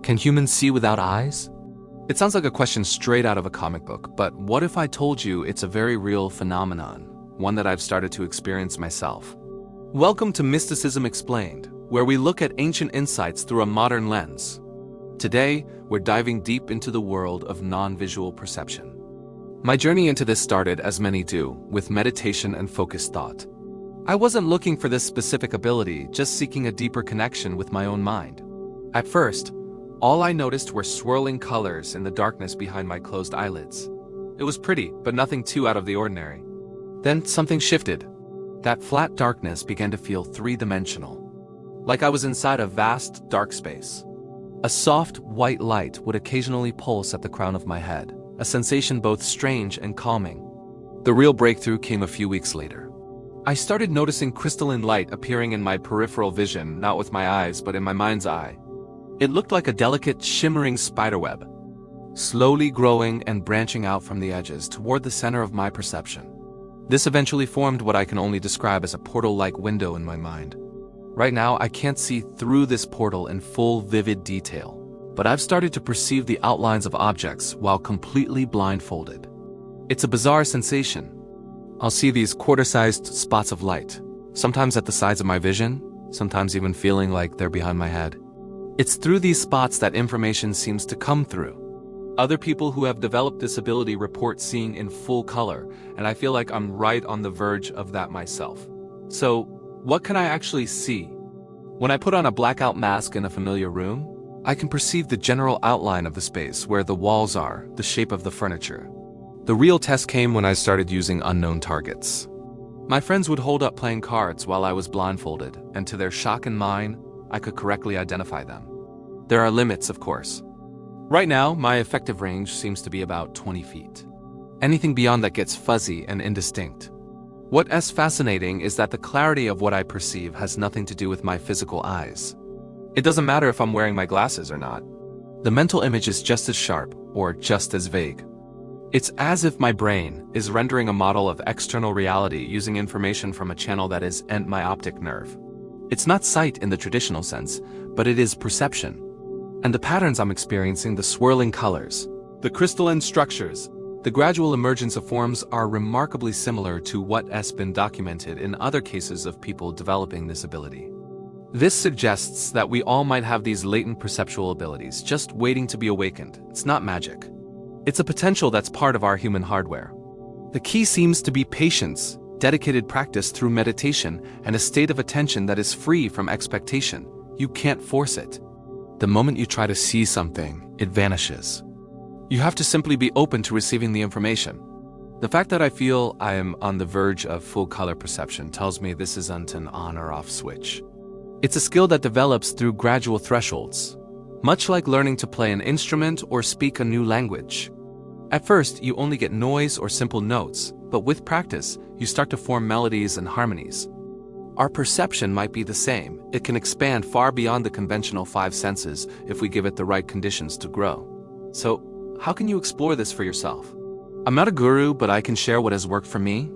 Can humans see without eyes? It sounds like a question straight out of a comic book, but what if I told you it's a very real phenomenon, one that I've started to experience myself? Welcome to Mysticism Explained, where we look at ancient insights through a modern lens. Today, we're diving deep into the world of non-visual perception. My journey into this started, as many do, with meditation and focused thought. I wasn't looking for this specific ability, just seeking a deeper connection with my own mind. At first, all I noticed were swirling colors in the darkness behind my closed eyelids. It was pretty, but nothing too out of the ordinary. Then something shifted. That flat darkness began to feel three-dimensional, like I was inside a vast, dark space. A soft, white light would occasionally pulse at the crown of my head, a sensation both strange and calming. The real breakthrough came a few weeks later. I started noticing crystalline light appearing in my peripheral vision, not with my eyes, but in my mind's eye. It looked like a delicate, shimmering spiderweb, slowly growing and branching out from the edges toward the center of my perception. This eventually formed what I can only describe as a portal-like window in my mind. Right now, I can't see through this portal in full, vivid detail, but I've started to perceive the outlines of objects while completely blindfolded. It's a bizarre sensation. I'll see these quarter-sized spots of light, sometimes at the sides of my vision, sometimes even feeling like they're behind my head. It's through these spots that information seems to come through. Other people who have developed this ability report seeing in full color, and I feel like I'm right on the verge of that myself. So, what can I actually see? When I put on a blackout mask in a familiar room, I can perceive the general outline of the space, where the walls are, the shape of the furniture. The real test came when I started using unknown targets. My friends would hold up playing cards while I was blindfolded, and to their shock and mine, I could correctly identify them. There are limits, of course. Right now, my effective range seems to be about 20 feet. Anything beyond that gets fuzzy and indistinct. What's fascinating is that the clarity of what I perceive has nothing to do with my physical eyes. It doesn't matter if I'm wearing my glasses or not. The mental image is just as sharp, or just as vague. It's as if my brain is rendering a model of external reality using information from a channel that is my optic nerve. It's not sight in the traditional sense, but it is perception. And the patterns I'm experiencing, the swirling colors, the crystalline structures, the gradual emergence of forms are remarkably similar to what has been documented in other cases of people developing this ability. This suggests that we all might have these latent perceptual abilities, just waiting to be awakened. It's not magic. It's a potential that's part of our human hardware. The key seems to be patience, dedicated practice through meditation, and a state of attention that is free from expectation. You can't force it. The moment you try to see something, it vanishes. You have to simply be open to receiving the information. The fact that I feel I am on the verge of full color perception tells me this isn't an on or off switch. It's a skill that develops through gradual thresholds, much like learning to play an instrument or speak a new language. At first, you only get noise or simple notes, but with practice, you start to form melodies and harmonies. Our perception might be the same. It can expand far beyond the conventional five senses if we give it the right conditions to grow. So, how can you explore this for yourself? I'm not a guru, but I can share what has worked for me.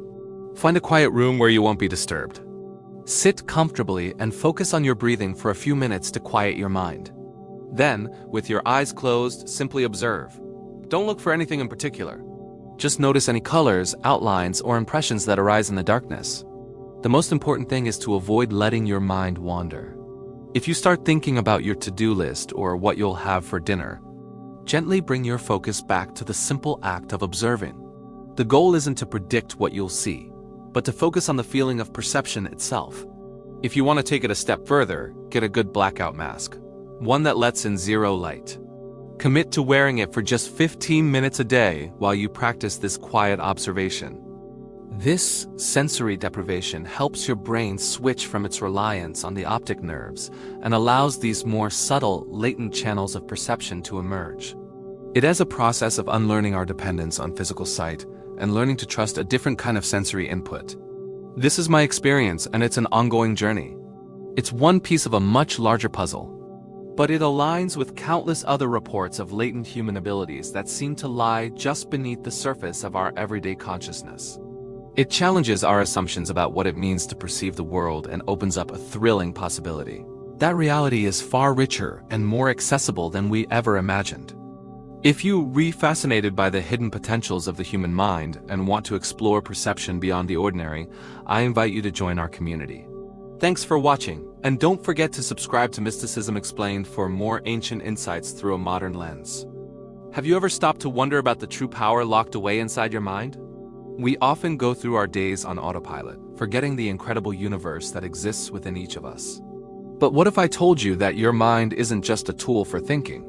Find a quiet room where you won't be disturbed. Sit comfortably and focus on your breathing for a few minutes to quiet your mind. Then, with your eyes closed, simply observe. Don't look for anything in particular. Just notice any colors, outlines, or impressions that arise in the darkness. The most important thing is to avoid letting your mind wander. If you start thinking about your to-do list or what you'll have for dinner, gently bring your focus back to the simple act of observing. The goal isn't to predict what you'll see, but to focus on the feeling of perception itself. If you want to take it a step further, get a good blackout mask, one that lets in zero light. Commit to wearing it for just 15 minutes a day while you practice this quiet observation. This sensory deprivation helps your brain switch from its reliance on the optic nerves and allows these more subtle, latent channels of perception to emerge. It is a process of unlearning our dependence on physical sight and learning to trust a different kind of sensory input. This is my experience, and it's an ongoing journey. It's one piece of a much larger puzzle, but it aligns with countless other reports of latent human abilities that seem to lie just beneath the surface of our everyday consciousness. It challenges our assumptions about what it means to perceive the world and opens up a thrilling possibility. That reality is far richer and more accessible than we ever imagined. If you are fascinated by the hidden potentials of the human mind and want to explore perception beyond the ordinary, I invite you to join our community. Thanks for watching, and don't forget to subscribe to Mysticism Explained for more ancient insights through a modern lens. Have you ever stopped to wonder about the true power locked away inside your mind? We often go through our days on autopilot, forgetting the incredible universe that exists within each of us. But what if I told you that your mind isn't just a tool for thinking?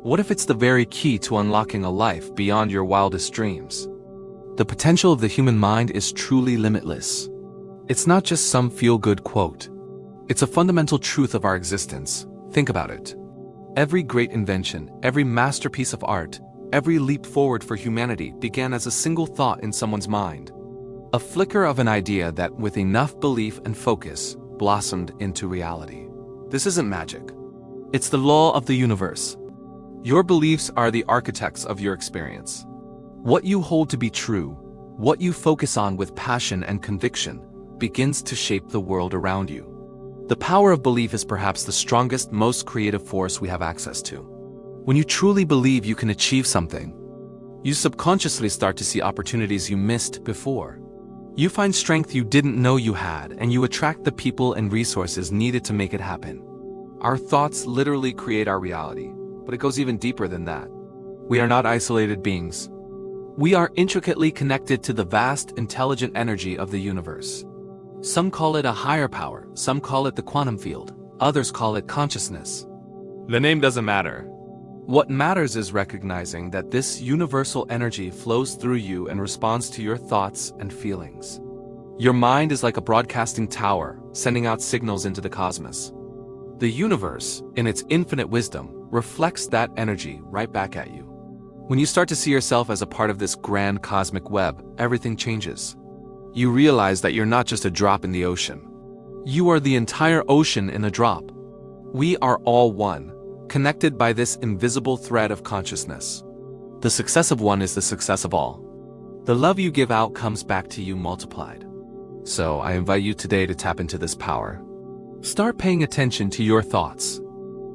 What if it's the very key to unlocking a life beyond your wildest dreams? The potential of the human mind is truly limitless. It's not just some feel-good quote. It's a fundamental truth of our existence. Think about it. Every great invention, every masterpiece of art, every leap forward for humanity began as a single thought in someone's mind. A flicker of an idea that, with enough belief and focus, blossomed into reality. This isn't magic. It's the law of the universe. Your beliefs are the architects of your experience. What you hold to be true, what you focus on with passion and conviction, begins to shape the world around you. The power of belief is perhaps the strongest, most creative force we have access to. When you truly believe you can achieve something, you subconsciously start to see opportunities you missed before. You find strength you didn't know you had, and you attract the people and resources needed to make it happen. Our thoughts literally create our reality, but it goes even deeper than that. We are not isolated beings. We are intricately connected to the vast, intelligent energy of the universe. Some call it a higher power, some call it the quantum field, others call it consciousness. The name doesn't matter. What matters is recognizing that this universal energy flows through you and responds to your thoughts and feelings. Your mind is like a broadcasting tower, sending out signals into the cosmos. The universe, in its infinite wisdom, reflects that energy right back at you. When you start to see yourself as a part of this grand cosmic web, everything changes. You realize that you're not just a drop in the ocean. You are the entire ocean in a drop. We are all one, connected by this invisible thread of consciousness. The success of one is the success of all. The love you give out comes back to you multiplied. So I invite you today to tap into this power. Start paying attention to your thoughts.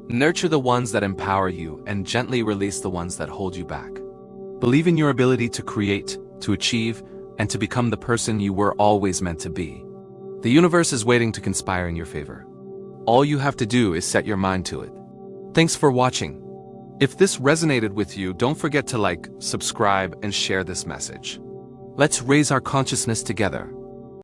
Nurture the ones that empower you and gently release the ones that hold you back. Believe in your ability to create, to achieve, and to become the person you were always meant to be. The universe is waiting to conspire in your favor. All you have to do is set your mind to it. Thanks for watching. If this resonated with you, don't forget to like, subscribe, and share this message. Let's raise our consciousness together.